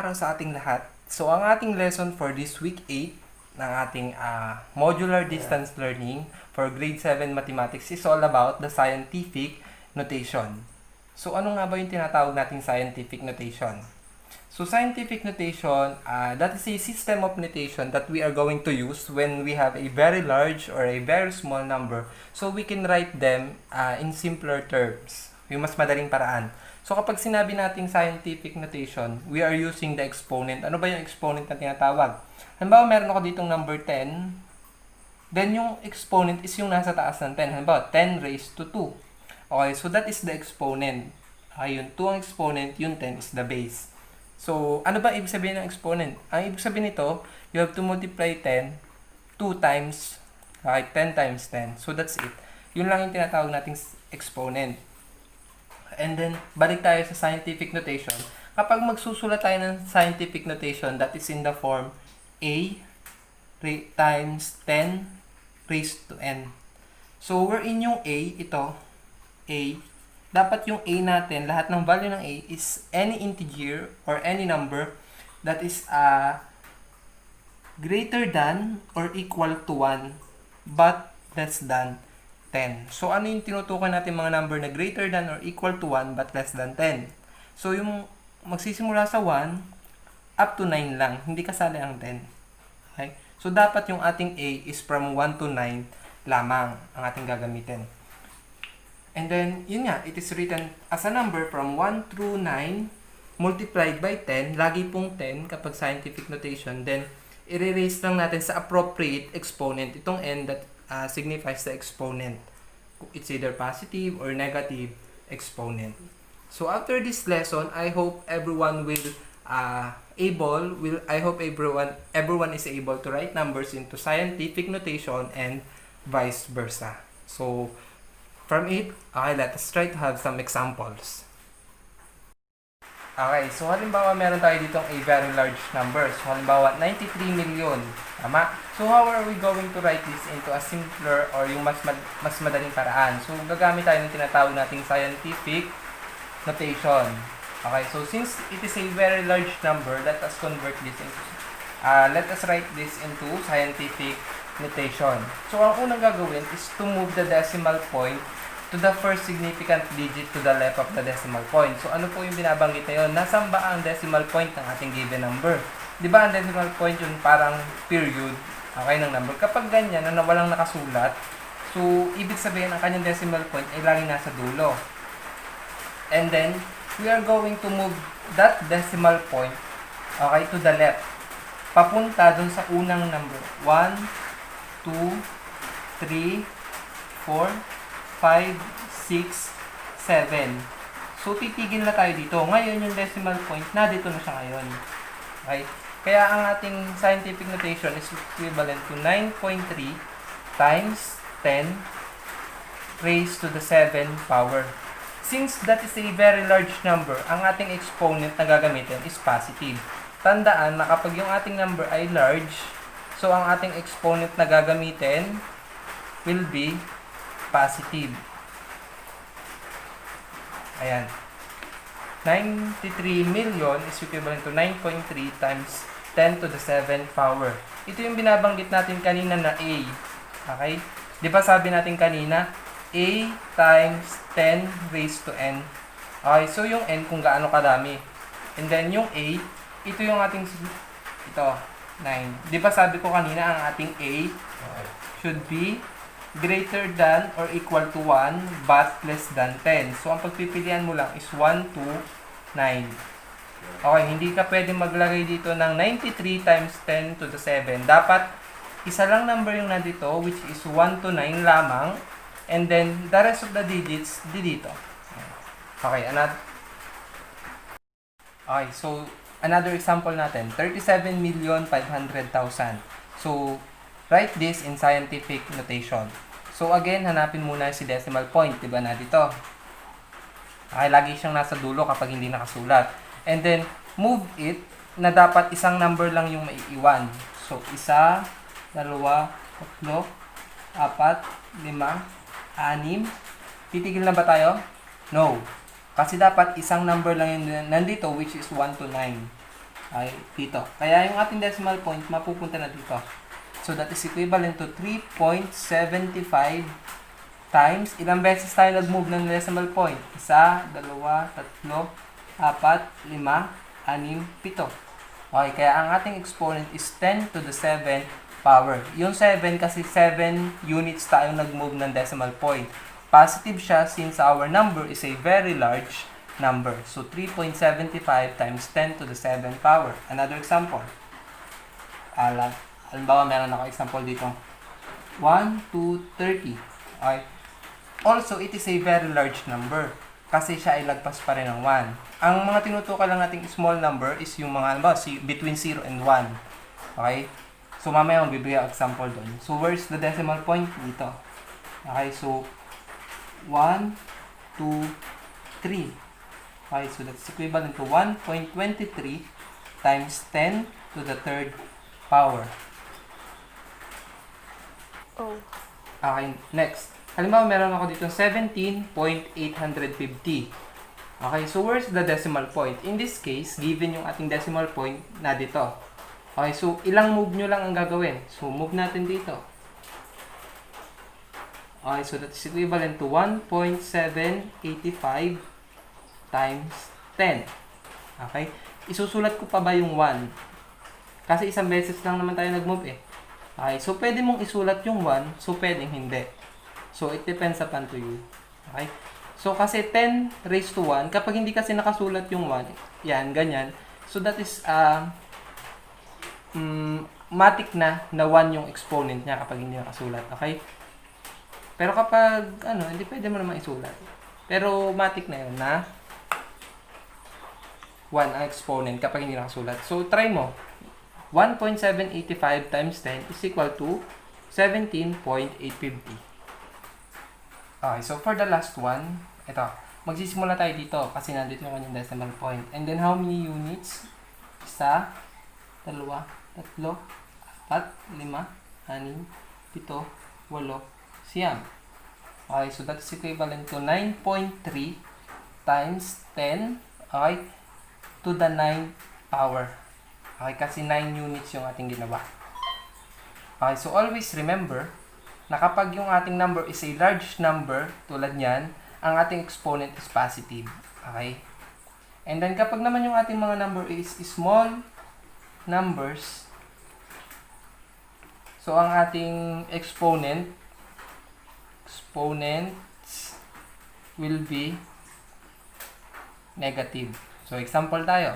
araw sa ating lahat. So, ang ating lesson for this week 8 ng ating modular distance learning for grade 7 mathematics is all about the scientific notation. So, ano nga ba yung tinatawag nating scientific notation? So, scientific notation, that is a system of notation that we are going to use when we have a very large or a very small number. So, we can write them in simpler terms, yung mas madaling paraan. So, kapag sinabi nating scientific notation, we are using the exponent. Ano ba yung exponent na tinatawag? Halimbawa, meron ako ditong number 10, then yung exponent is yung nasa taas ng 10. Halimbawa, 10 raised to 2. Okay, so that is the exponent. Yung 2 ang exponent, yung 10 is the base. So, ano ba ibig sabihin ng exponent? Ang ibig sabihin nito, you have to multiply 10 2 times, okay, 10 times 10. So, that's it. Yun lang yung tinatawag nating exponent. And then, balik tayo sa scientific notation. Kapag magsusulat tayo ng scientific notation, that is in the form A times 10 raised to n. So, wherein yung A, ito, A, dapat yung A natin, lahat ng value ng A is any integer or any number that is greater than or equal to 1 but less than 10. So, ano yung tinutukoy natin mga number na greater than or equal to 1 but less than 10? So, yung magsisimula sa 1 up to 9 lang. Hindi kasali ang 10. Okay? So, dapat yung ating A is from 1 to 9 lamang ang ating gagamitin. And then, yun nga, it is written as a number from 1 through 9 multiplied by 10. Lagi pong 10 kapag scientific notation. Then, i-erase lang natin sa appropriate exponent. Itong n that signifies the exponent. It's either positive or negative exponent. So after this lesson, I hope everyone will everyone is able to write numbers into scientific notation and vice versa. So from it, okay, let us try to have some examples. Okay, so halimbawa meron tayo ditong a very large number. So halimbawa 93 million. Tama? So how are we going to write this into a simpler or yung mas madaling paraan? So gagamit tayo ng tinatawag nating scientific notation. Okay, so since it is a very large number, let us convert this into let us write this into scientific notation. So ang unang gagawin is to move the decimal point to the first significant digit to the left of the decimal point. So, ano po yung binabanggit na yun? Nasaan ba ang decimal point ng ating given number? Di ba ang decimal point yun parang period, okay, ng number? Kapag ganyan, na walang nakasulat, so, ibig sabihin ang kanyang decimal point ay laging nasa dulo. And then, we are going to move that decimal point, okay, to the left. Papunta dun sa unang number. 1, 2, 3, 4, 5, 6, 7. So, titigil na tayo dito. Ngayon, yung decimal point, na dito na siya ngayon. Okay? Kaya, ang ating scientific notation is equivalent to 9.3 times 10 raised to the 7 power. Since that is a very large number, ang ating exponent na gagamitin is positive. Tandaan na kapag yung ating number ay large, so ang ating exponent na gagamitin will be positive. Ayan. 93 million is equivalent to 9.3 times 10 to the 7 power. Ito yung binabanggit natin kanina na A. Okay? Di ba sabi natin kanina, A times 10 raised to n. Okay, so yung n kung gaano kadami. And then yung A, ito yung ating, ito, 9. Di ba sabi ko kanina, ang ating A should be greater than or equal to 1 but less than 10. So, ang pagpipilian mo lang is 1 to 9. Okay, hindi ka pwede maglagay dito ng 93 times 10 to the 7. Dapat, isa lang number yung nandito, which is 1 to 9 lamang. And then, the rest of the digits, dito. Okay, another example natin, 37,500,000. So, write this in scientific notation. So, again, hanapin muna si decimal point, diba na dito? Okay, lagi siyang nasa dulo kapag hindi nakasulat. And then, move it na dapat isang number lang yung maiiwan. So, 1, 2, 3, 4, 5, 6. Titigil na ba tayo? No. Kasi dapat isang number lang yung nandito, which is 1 to 9. ay dito. Kaya yung ating decimal point mapupunta na dito. So that is equivalent to 3.75 times, ilang beses tayo nag-move ng decimal point? 1, 2, 3, 4, 5, 6, 7. Okay, kaya ang ating exponent is 10 to the 7th power. Yung 7 kasi 7 units tayo nag-move ng decimal point. Positive siya since our number is a very large number. So 3.75 times 10 to the 7th power. Another example. Halimbawa, meron ako example dito. 1 to 30. Okay. Also, it is a very large number kasi siya ay lagpas pa rin ng 1. Ang mga tinutukoy lang nating small number is yung mga between 0 and 1. Okay? So, mamaya magbibigay ako example doon. So, where's the decimal point? Dito. Okay, so 1, 2, 3. Okay, so that's equivalent to 1.23 times 10 to the 3rd power. Oh. Okay, next. Halimbawa, meron ako dito 17.850. Okay, so where's the decimal point? In this case, given yung ating decimal point na dito. Okay, so ilang move nyo lang ang gagawin. So, move natin dito. Okay, so that's equivalent to 1.785 times 10. Okay? Isusulat ko pa ba yung 1? Kasi isang beses lang naman tayo nag-move eh. Okay, so pwede mong isulat yung 1, so pwedeng hindi. So, it depends upon to you. Okay? So, kasi 10 raised to 1, kapag hindi kasi nakasulat yung 1, yan, ganyan. So, that is, matic na 1 yung exponent niya kapag hindi nakasulat. Okay? Pero kapag, hindi pwede mo naman isulat. Pero, matic na yun na 1 ang exponent kapag hindi nakasulat. So, try mo. 1.785 times 10 is equal to 17.850. Okay, so for the last one, ito. Magsisimula tayo dito kasi nandito yung kanyang decimal point. And then how many units? 1, 2, 3, 4, 5, 6, 7, 8, 9, 10. Okay, so that's equivalent to 9.3 times 10, okay, to the 9th power. Okay, kasi 9 units yung ating ginawa. Okay, so always remember na kapag yung ating number is a large number, tulad niyan, ang ating exponent is positive. Okay? And then kapag naman yung ating mga number is small numbers, so ang ating exponents will be negative. So example tayo.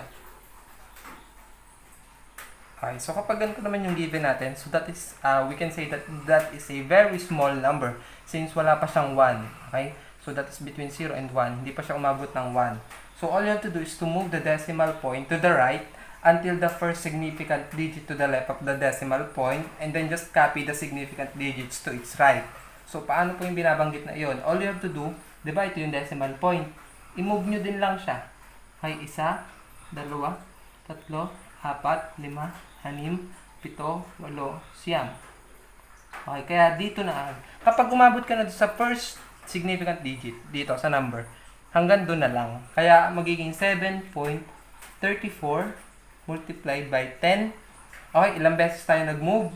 Okay, so kapag ganito naman yung given natin, so that is, we can say that that is a very small number since wala pa siyang 1. Okay? So that is between 0 and 1. Hindi pa siya umabot ng 1. So all you have to do is to move the decimal point to the right until the first significant digit to the left of the decimal point and then just copy the significant digits to its right. So paano po yung binabanggit na iyon? All you have to do, di ba ito yung decimal point, i-move nyo din lang siya. Okay, 1, 2, 3, 4, 5, 6, 7, 8, 9, 10. Okay, kaya dito na, kapag umabot ka na sa first significant digit, dito sa number, hanggang doon na lang. Kaya magiging 7.34 multiplied by 10. Okay, ilang beses tayo nag-move?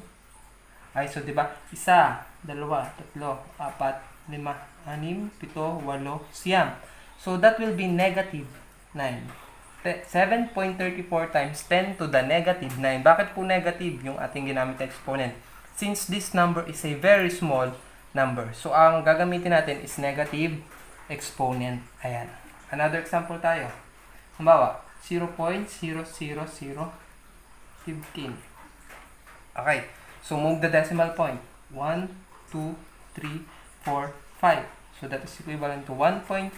Okay, so diba, 1, 2, 3, 4, 5, 6, 7, 8, 9. So that will be negative 9. 7.34 times 10 to the negative 9. Bakit po negative yung ating ginamit na exponent? Since this number is a very small number. So, ang gagamitin natin is negative exponent. Ayan. Another example tayo. Halimbawa, 0.00015. Okay. So, move the decimal point. 1, 2, 3, 4, 5. So, that is equivalent to 1.5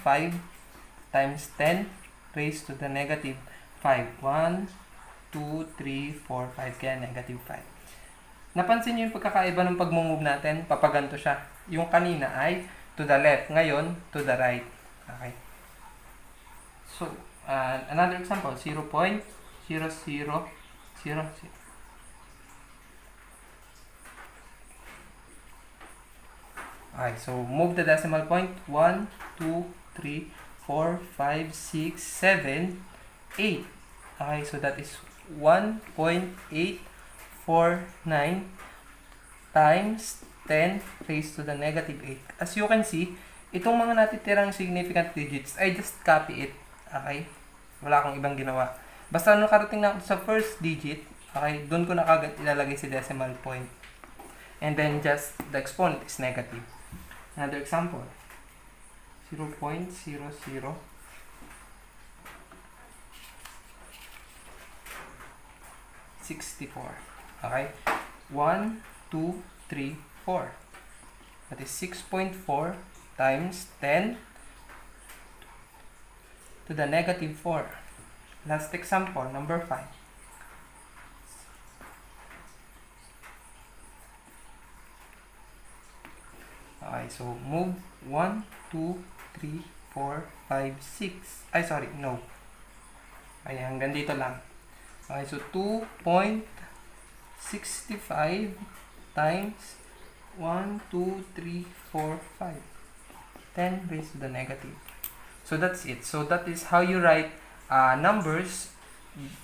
times 10 raised to the negative 5. 1, 2, 3, 4, 5. Kaya negative 5. Napansin niyo yung pagkakaiba ng pag-move natin? Papaganto siya. Yung kanina ay to the left. Ngayon, to the right. Okay. So, another example. 0.0000. Okay, so move the decimal point. 1, 2, 3, 4, 5, 6, 7, 8. Okay, so that is 1.849 times 10 raised to the negative 8. As you can see, itong mga natitirang significant digits, I just copy it. Okay? Wala akong ibang ginawa. Basta nakarating na ako sa first digit, okay, doon ko na kagad ilalagay si decimal point. And then just the exponent is negative. Another example. 0.00 64. Okay? 1, 2, 3, 4. That is 6.4 times 10 to the negative 4. Last example, number 5. Okay, so move 1, 2, 3, 4, 5, 6. Ay, sorry, no. Ay, hanggang dito lang. Okay, so 2.65 times 1, 2, 3, 4, 5. 10 raised to the negative. So that's it. So that is how you write numbers,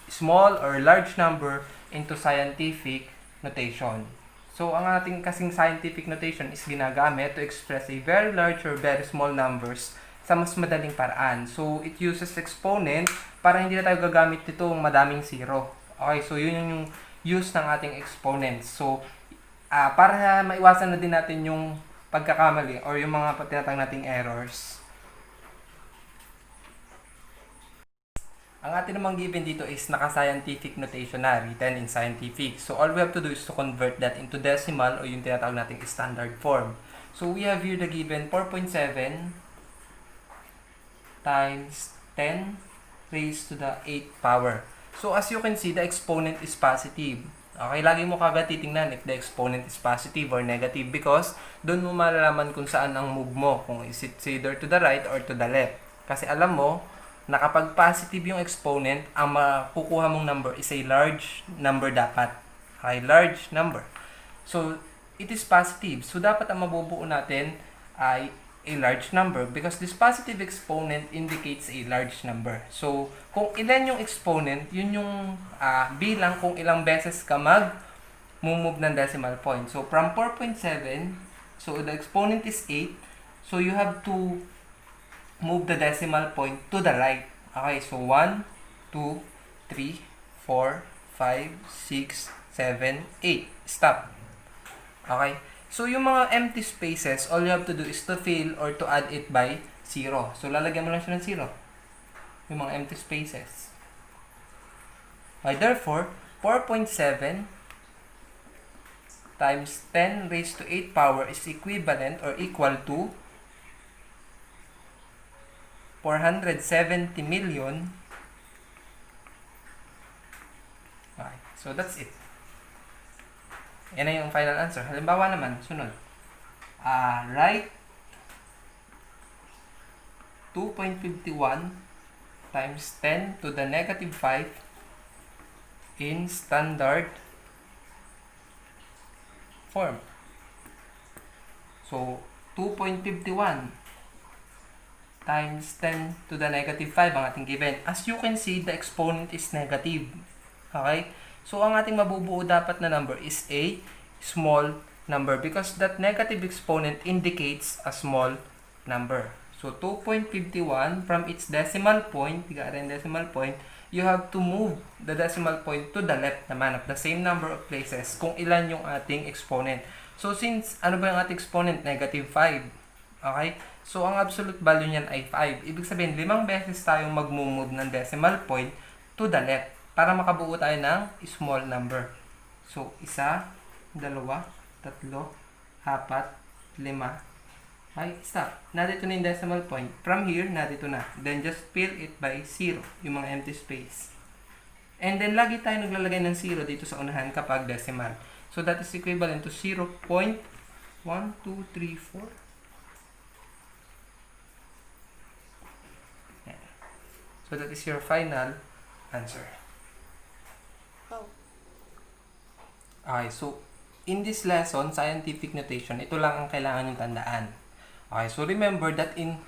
small or large number, into scientific notation. So ang ating kasing scientific notation is ginagamit to express a very large or very small numbers sa mas madaling paraan. So it uses exponent para hindi na tayo gagamit nitong madaming zero. Okay, so yun yung use ng ating exponents. So para maiwasan na din natin yung pagkakamali or yung mga tinatawag nating errors. Ang atin namang given dito is naka-scientific notation na, written in scientific. So all we have to do is to convert that into decimal o yung tinatawag nating standard form. So we have here the given 4.7 times 10 raised to the 8th power. So as you can see, the exponent is positive. Okay, lagi mo kagad titingnan if the exponent is positive or negative because doon mo malalaman kung saan ang move mo, kung is it either to the right or to the left. Kasi alam mo na kapag positive yung exponent, ang makukuha mong number is a large number dapat. Okay, large number. So it is positive. So dapat ang mabubuo natin ay a large number because this positive exponent indicates a large number. So, kung ilan yung exponent, yun yung bilang kung ilang beses ka mag-move ng decimal point. So, from 4.7, so the exponent is 8. So, you have to move the decimal point to the right. Okay, so 1, 2, 3, 4, 5, 6, 7, 8. Stop. Okay. So, yung mga empty spaces, all you have to do is to fill or to add it by 0. So, lalagyan mo lang siya ng 0. Yung mga empty spaces. Okay, therefore, 4.7 times 10 raised to 8 power is equivalent or equal to 470 million. Okay, so that's it. Yan na yung final answer. Halimbawa naman, sunod. Write 2.51 times 10 to the negative 5 in standard form. So, 2.51 times 10 to the negative 5 ang ating given. As you can see, the exponent is negative. Okay? So, ang ating mabubuo dapat na number is a small number because that negative exponent indicates a small number. So, 2.51 from its decimal point, you have to move the decimal point to the left naman of the same number of places kung ilan yung ating exponent. So, since, ano ba yung ating exponent? Negative 5. Okay? So, ang absolute value niyan ay 5. Ibig sabihin, 5 beses tayong mag-move ng decimal point to the left para makabuo tayo ng small number. So, 1, 2, 3, 4, 5. Okay, stop. Nandito na yung decimal point. From here, nandito na. Then, just fill it by 0, yung mga empty space. And then, lagi tayo naglalagay ng 0 dito sa unahan kapag decimal. So, that is equivalent to 0.1234. So, that is your final answer. Okay, so, in this lesson, scientific notation, ito lang ang kailangan yung tandaan. Okay, so remember that in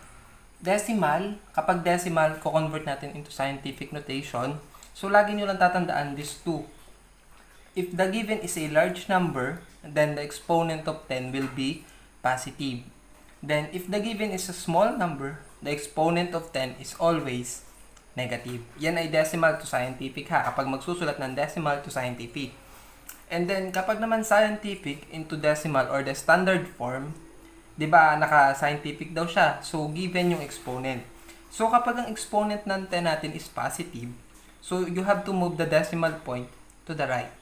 decimal, kapag decimal, ko-convert natin into scientific notation, So, lagi nyo lang tatandaan this 2. If the given is a large number, then the exponent of 10 will be positive. Then, if the given is a small number, the exponent of 10 is always negative. Yan ay decimal to scientific ha, kapag magsusulat ng decimal to scientific. And then, kapag naman scientific into decimal or the standard form, di ba, naka-scientific daw siya. So, given yung exponent. So, kapag ang exponent ng 10 natin is positive, so you have to move the decimal point to the right.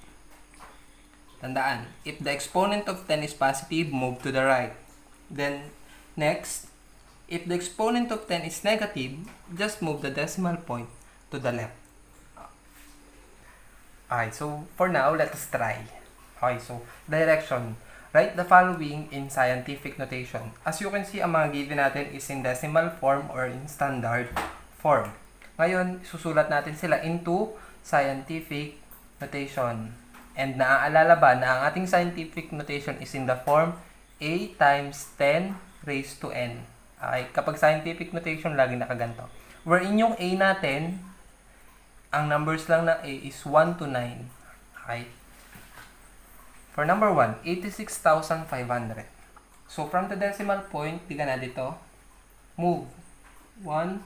Tandaan, if the exponent of 10 is positive, move to the right. Then, next, if the exponent of 10 is negative, just move the decimal point to the left. Okay, so for now, let us try. Okay, so direction. Write the following in scientific notation. As you can see, ang mga given natin is in decimal form or in standard form. Ngayon, susulat natin sila into scientific notation. And naaalala ba na ang ating scientific notation is in the form a times 10 raised to n. Okay, kapag scientific notation, lagi nakaganto. Wherein yung a natin, ang numbers lang na a is 1 to 9. Okay? For number 1, 86,500. So, from the decimal point, tiga na dito, move 1,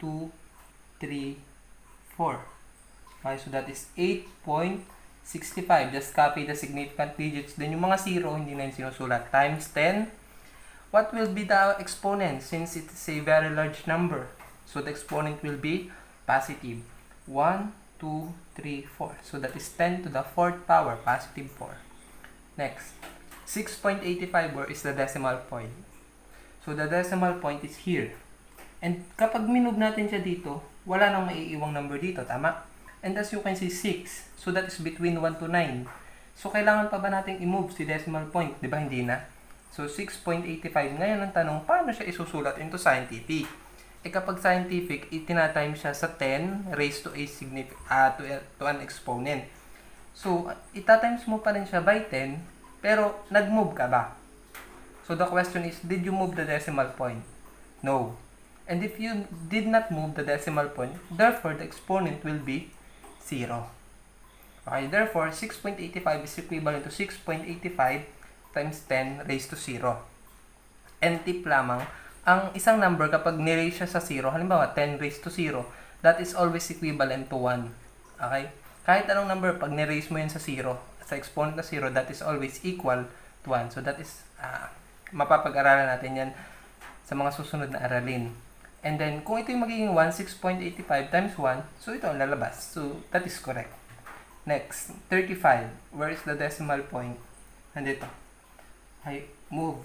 2, 3, 4. Okay, so that is 8.65. Just copy the significant digits. Then yung mga 0, hindi na yung sinusulat. Times 10. What will be the exponent since it is a very large number? So, the exponent will be positive. 1, 2, 3, 4. So, that is 10 to the 4th power, positive 4. Next, 6.85, where is the decimal point? So, the decimal point is here. And kapag minove natin siya dito, wala nang maiiwang number dito, tama? And as you can see, 6. So, that is between 1 to 9. So, kailangan pa ba natin i-move si decimal point? Di ba? Hindi na. So, 6.85. Ngayon ang tanong, paano siya isusulat into scientific? Kapag scientific, itinatime siya sa 10 raised to to an exponent. So, itatimes mo pa rin siya by 10, pero nag-move ka ba? So, the question is, did you move the decimal point? No. And if you did not move the decimal point, therefore, the exponent will be 0. Okay, therefore, 6.85 is equivalent to 6.85 times 10 raised to 0. And tip lamang, ang isang number kapag ni-raise siya sa 0, halimbawa 10 raised to 0, that is always equivalent to 1. Okay? Kahit anong number, pag ni-raise mo yun sa 0, sa exponent na 0, that is always equal to 1. So that is, mapapag-aralan natin yan sa mga susunod na aralin. And then, kung ito yung magiging 1, 6.85 times 1, so ito ang lalabas. So, that is correct. Next, 35. Where is the decimal point? Nandito. Okay, move.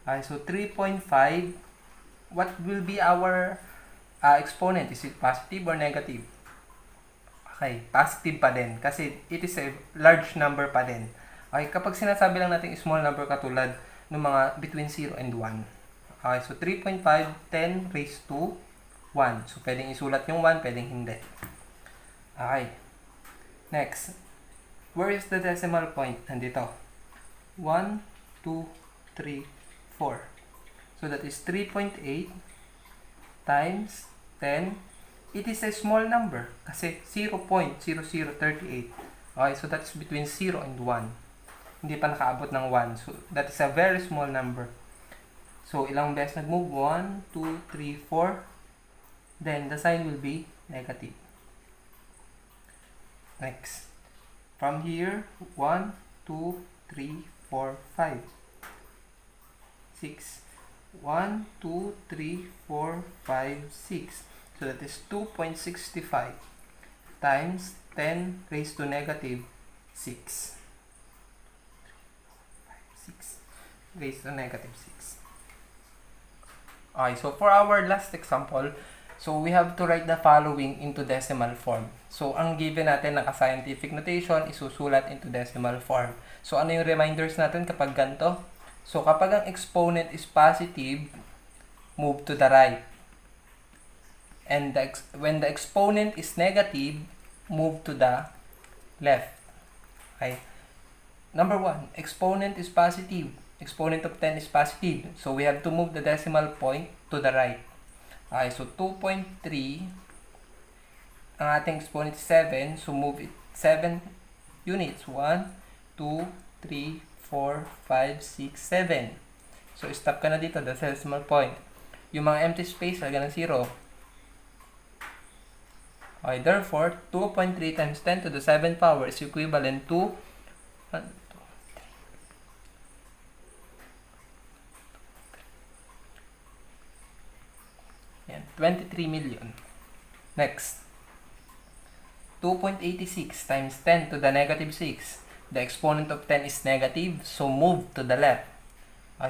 Okay, so 3.5, what will be our exponent? Is it positive or negative? Okay, positive pa din kasi it is a large number pa din. Okay, kapag sinasabi lang natin small number katulad ng mga between 0 and 1. Okay, so 3.5, 10 raised to 1. So, pwedeng isulat yung 1, pwedeng hindi. Okay. Next, where is the decimal point? Nandito. 1, 2, 3, 4. So, that is 3.8 times 10. It is a small number kasi 0.0038. Okay, so that is between 0 and 1. Hindi pa nakaabot ng 1. So, that is a very small number. So, ilang beses nag-move? 1, 2, 3, 4. Then, the sign will be negative. Next. From here, 1, 2, 3, 4, 5. 6. 1, 2, 3, 4, 5, 6. So that is 2.65 times 10 raised to negative 6. 6 raised to negative 6. Okay, so for our last example, so we have to write the following into decimal form. So ang given natin naka-scientific notation, isusulat into decimal form. So ano yung reminders natin kapag ganito? So, kapag ang exponent is positive, move to the right. And when the exponent is negative, move to the left. Okay? Number 1, exponent is positive. Exponent of 10 is positive. So, we have to move the decimal point to the right. Okay, so 2.3 ang ating exponent is 7, so move it 7 units. 1, 2, 3, 4, 5, 6, 7. So, stop ka na dito, the decimal point. Yung mga empty space, lagyan ng 0. Okay, therefore, 2.3 times 10 to the 7th power is equivalent to 23 million. Next, 2.86 times 10 to the negative 6. The exponent of 10 is negative, so move to the left.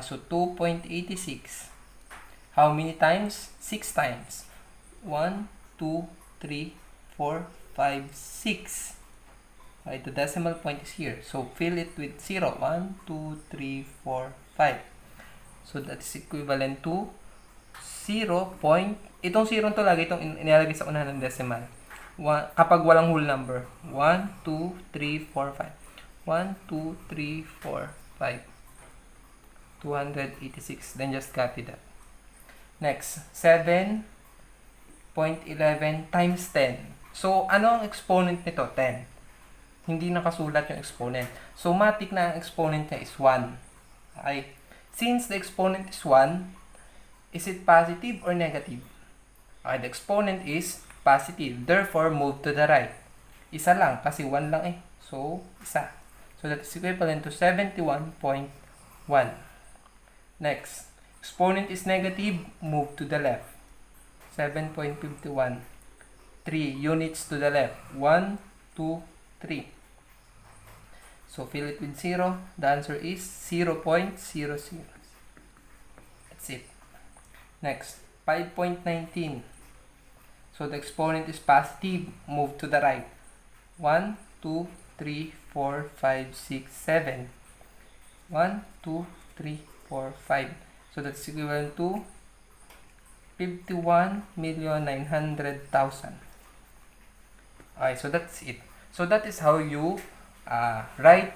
So 2.86. How many times? 6 times. 1, 2, 3, 4, 5, 6. Okay, the decimal point is here. So fill it with 0. 1, 2, 3, 4, 5. So that is equivalent to 0. Itong 0 to lagi itong inilalagay sa unahan ng decimal. Kapag walang whole number. 1, 2, 3, 4, 5. 1, 2, 3, 4, 5. 286. Then just copy that. Next, 7.11 times 10. So, ano ang exponent nito? 10. Hindi nakasulat yung exponent. So, matik na ang exponent niya is 1. Okay? Since the exponent is 1, is it positive or negative? Okay, the exponent is positive. Therefore, move to the right. Isa lang, kasi 1 lang eh. So, isa. So, that is equivalent to 71.1. Next, exponent is negative, move to the left. 7.51. 3 units to the left. 1, 2, 3. So, fill it with 0. The answer is 0.00. That's it. Next, 5.19. So, the exponent is positive. Move to the right. 1, 2, 3, 4, 5, 6, 7. 1, 2, 3, 4, 5. So, that's equivalent to 51,900,000. Okay, so that's it. So, that is how you write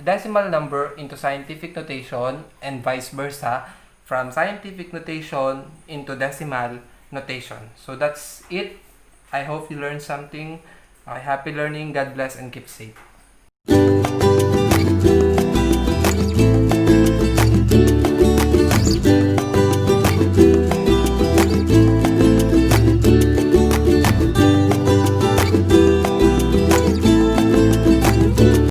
decimal number into scientific notation and vice versa from scientific notation into decimal notation. So, that's it. I hope you learned something. Happy learning. God bless and keep safe.